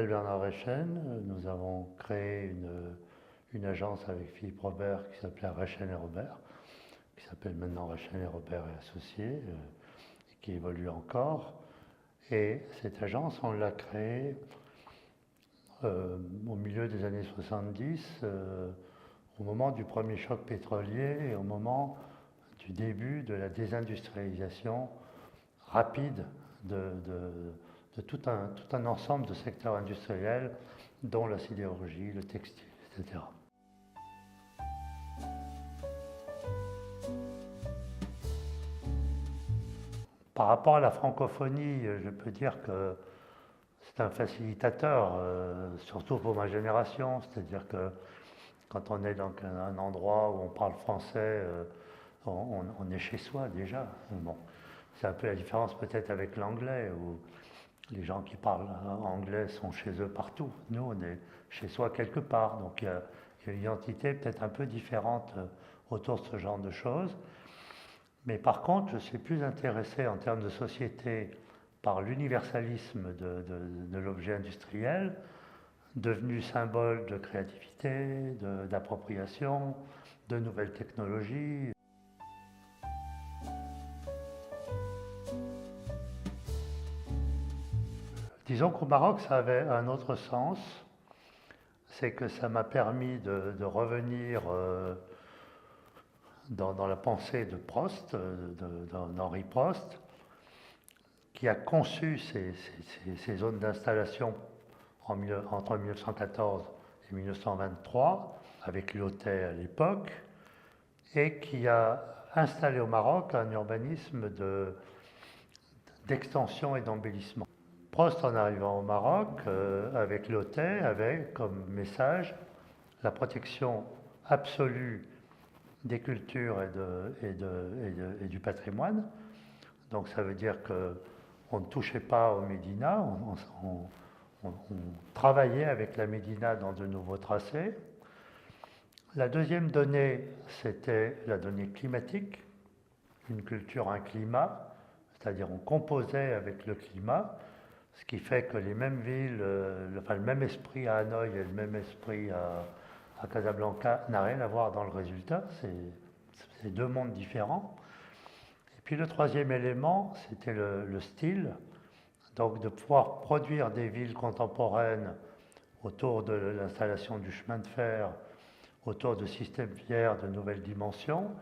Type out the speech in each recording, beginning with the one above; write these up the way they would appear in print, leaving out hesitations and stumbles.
Bernard Rechen, nous avons créé une agence avec Philippe Robert qui s'appelait Rechen et Robert, qui s'appelle maintenant Rechen et Robert et Associés, et qui évolue encore. Et cette agence, on l'a créée au milieu des années 70, au moment du premier choc pétrolier et au moment du début de la désindustrialisation rapide de tout un ensemble de secteurs industriels, dont la sidérurgie, le textile, etc. Par rapport à la francophonie, je peux dire que c'est un facilitateur, surtout pour ma génération, c'est-à-dire que quand on est dans un endroit où on parle français, on est chez soi déjà. Bon, c'est un peu la différence peut-être avec l'anglais, où les gens qui parlent anglais sont chez eux partout. Nous, on est chez soi quelque part. Donc il y a une identité peut-être un peu différente autour de ce genre de choses. Mais par contre, je suis plus intéressé en termes de société par l'universalisme de l'objet industriel, devenu symbole de créativité, d'appropriation, de nouvelles technologies. Disons qu'au Maroc, ça avait un autre sens, c'est que ça m'a permis de revenir dans la pensée de Prost, d'Henri Prost, qui a conçu ces zones d'installation entre 1914 et 1923, avec l'IoT à l'époque, et qui a installé au Maroc un urbanisme d'extension et d'embellissement. Prost, en arrivant au Maroc, avec l'IoT, avait comme message la protection absolue des cultures et du patrimoine. Donc ça veut dire qu'on ne touchait pas au Médina, on travaillait avec la Médina dans de nouveaux tracés. La deuxième donnée, c'était la donnée climatique, une culture, un climat, c'est-à-dire on composait avec le climat, ce qui fait que les mêmes villes, le même esprit à Hanoï et le même esprit à Casablanca n'a rien à voir dans le résultat, c'est deux mondes différents. Et puis le troisième élément, c'était le style, donc de pouvoir produire des villes contemporaines autour de l'installation du chemin de fer, autour de systèmes viaires de nouvelles dimensions,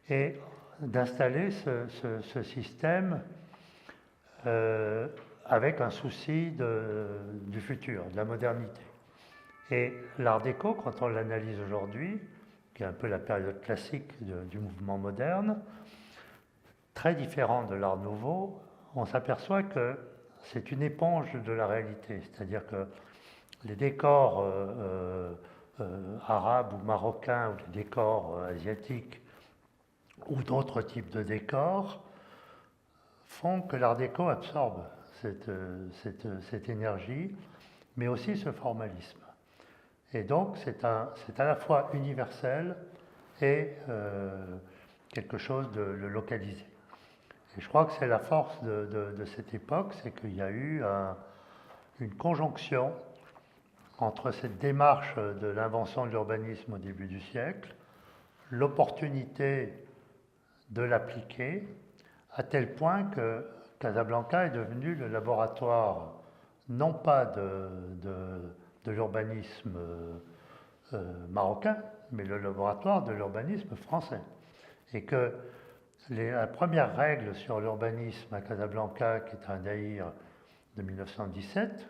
et d'installer ce système avec un souci du futur, de la modernité. Et l'art déco, quand on l'analyse aujourd'hui, qui est un peu la période classique du mouvement moderne, très différent de l'art nouveau, on s'aperçoit que c'est une éponge de la réalité. C'est-à-dire que les décors arabes ou marocains, ou les décors asiatiques, ou d'autres types de décors, font que l'art déco absorbe cette énergie, mais aussi ce formalisme. Et donc c'est à la fois universel et quelque chose de localisé. Et je crois que c'est la force de cette époque, c'est qu'il y a eu une conjonction entre cette démarche de l'invention de l'urbanisme au début du siècle, l'opportunité de l'appliquer, à tel point que Casablanca est devenu le laboratoire non pas de l'urbanisme marocain, mais le laboratoire de l'urbanisme français. Et que la première règle sur l'urbanisme à Casablanca, qui est un daïr de 1917,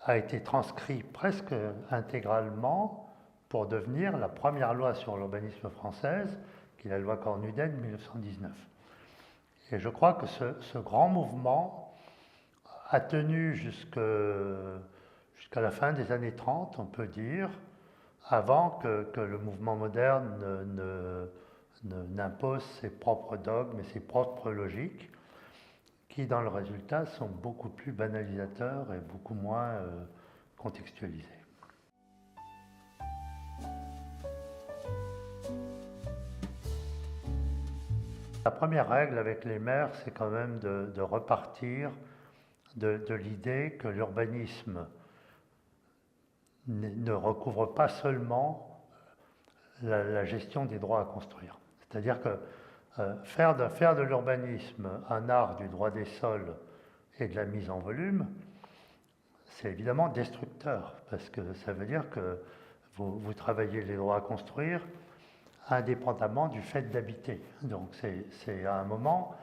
a été transcrit presque intégralement pour devenir la première loi sur l'urbanisme française, qui est la loi Cornuden de 1919. Et je crois que ce grand mouvement a tenu jusqu'à la fin des années 30, on peut dire, avant que le mouvement moderne n'impose ses propres dogmes et ses propres logiques, qui dans le résultat sont beaucoup plus banalisateurs et beaucoup moins contextualisés. La première règle avec les maires, c'est quand même de repartir de l'idée que l'urbanisme ne recouvre pas seulement la gestion des droits à construire. C'est-à-dire que faire de l'urbanisme un art du droit des sols et de la mise en volume, c'est évidemment destructeur, parce que ça veut dire que vous travaillez les droits à construire indépendamment du fait d'habiter. Donc c'est à un moment,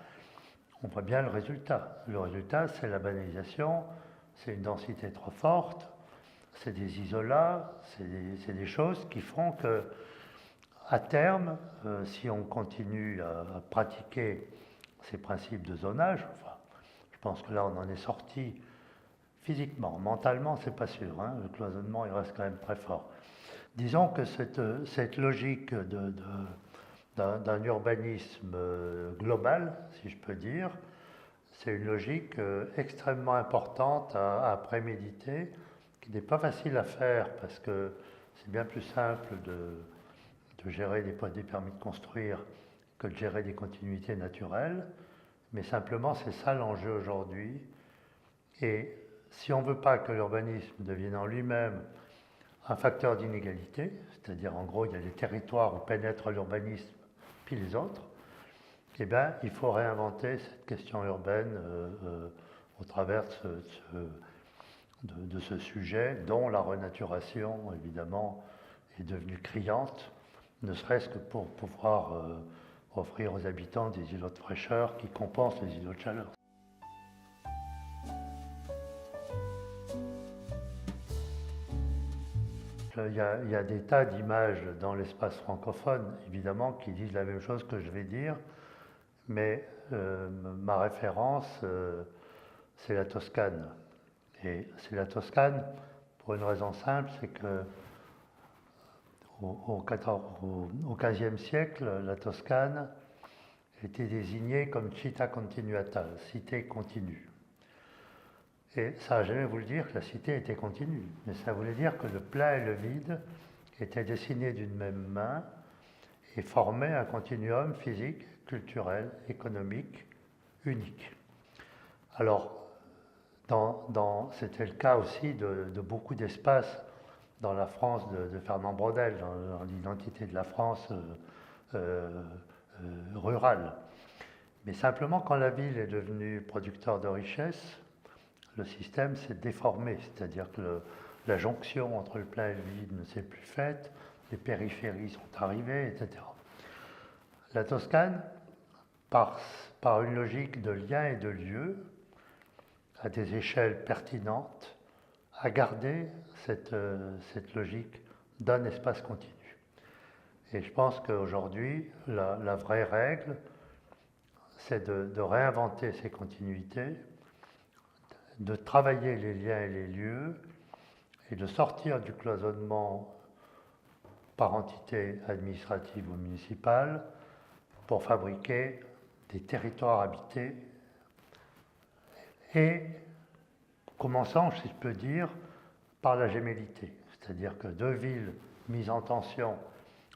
on voit bien le résultat. Le résultat, c'est la banalisation, c'est une densité trop forte, c'est des isolats, c'est des choses qui font que, à terme, si on continue à pratiquer ces principes de zonage, enfin, je pense que là on en est sorti physiquement, mentalement c'est pas sûr, hein, le cloisonnement il reste quand même très fort. Disons que cette logique d'un urbanisme global, si je peux dire, c'est une logique extrêmement importante à préméditer, qui n'est pas facile à faire parce que c'est bien plus simple de gérer des permis de construire que de gérer des continuités naturelles, mais simplement c'est ça l'enjeu aujourd'hui. Et si on ne veut pas que l'urbanisme devienne en lui-même un facteur d'inégalité, c'est-à-dire en gros il y a des territoires où pénètre l'urbanisme puis les autres, eh bien il faut réinventer cette question urbaine au travers de ce sujet dont la renaturation évidemment est devenue criante, ne serait-ce que pour pouvoir offrir aux habitants des îlots de fraîcheur qui compensent les îlots de chaleur. Il y a des tas d'images dans l'espace francophone, évidemment, qui disent la même chose que je vais dire, mais ma référence, c'est la Toscane. Et c'est la Toscane pour une raison simple, c'est que au XVe siècle, la Toscane était désignée comme città continuata, cité continue. Et ça n'a jamais voulu dire que la cité était continue, mais ça voulait dire que le plein et le vide étaient dessinés d'une même main et formaient un continuum physique, culturel, économique, unique. Alors, c'était le cas aussi de beaucoup d'espaces dans la France de Fernand Braudel, dans l'identité de la France rurale. Mais simplement, quand la ville est devenue producteur de richesse, le système s'est déformé, c'est-à-dire que la jonction entre le plein et le vide ne s'est plus faite, les périphéries sont arrivées, etc. La Toscane, par une logique de lien et de lieu, à des échelles pertinentes, a gardé cette logique d'un espace continu. Et je pense qu'aujourd'hui, la vraie règle, c'est de réinventer ces continuités, de travailler les liens et les lieux, et de sortir du cloisonnement par entité administrative ou municipale pour fabriquer des territoires habités et commençant, si je peux dire, par la gémellité, c'est-à-dire que deux villes mises en tension,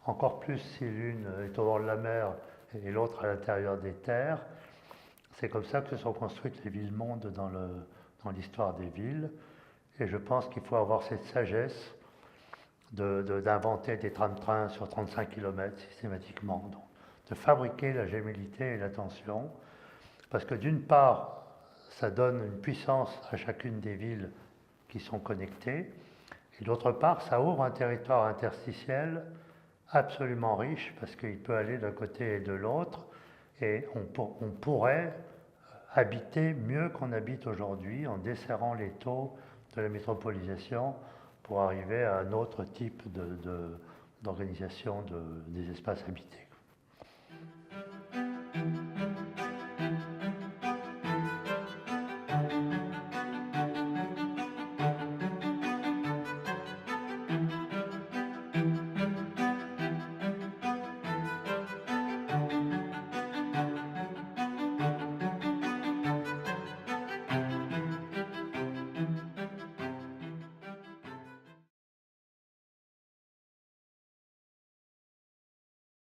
encore plus si l'une est au bord de la mer et l'autre à l'intérieur des terres, c'est comme ça que se sont construites les villes-mondes dans l'histoire des villes, et je pense qu'il faut avoir cette sagesse d'inventer des tram-trains sur 35 km systématiquement, donc, de fabriquer la gémellité et la tension, parce que d'une part, ça donne une puissance à chacune des villes qui sont connectées, et d'autre part, ça ouvre un territoire interstitiel absolument riche, parce qu'il peut aller d'un côté et de l'autre, et on pourrait habiter mieux qu'on habite aujourd'hui en desserrant les taux de la métropolisation pour arriver à un autre type d'organisation des espaces habités.